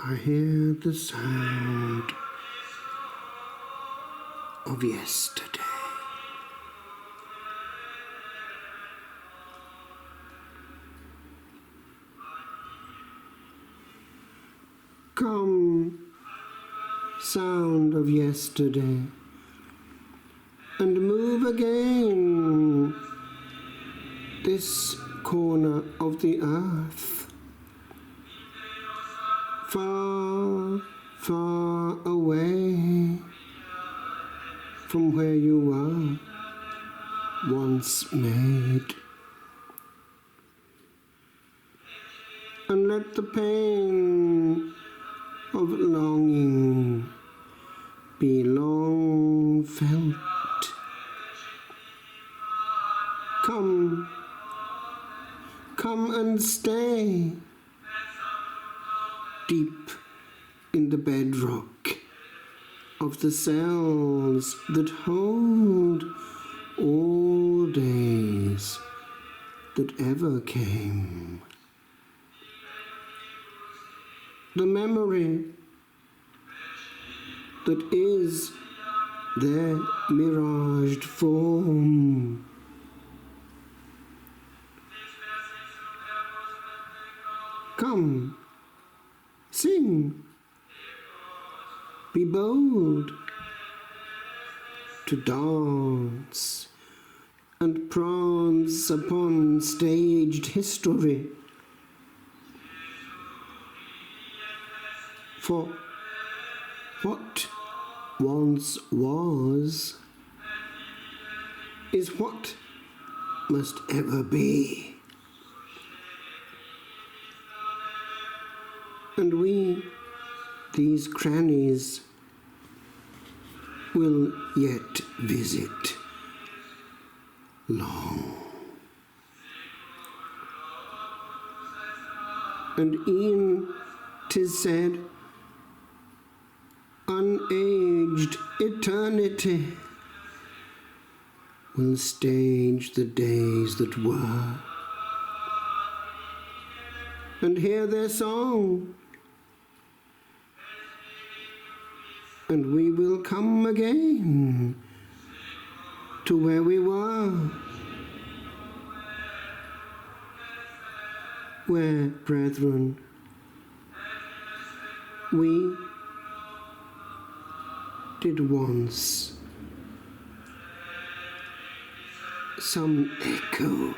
I hear the sound of yesterday. Come, sound of yesterday, and move again this corner of the earth, far, far away from where you were once made. And let the pain of longing be long felt. Come, come and stay deep in the bedrock of the cells that hold all days that ever came. The memory that is their miraged form. Come, sing, be bold, to dance and prance upon staged history. For what once was is what must ever be. And we, these crannies, will yet visit long. And e'en 'tis said, unaged eternity will stage the days that were, and hear their song, and we will come again to where we were, where, brethren, we did once some echo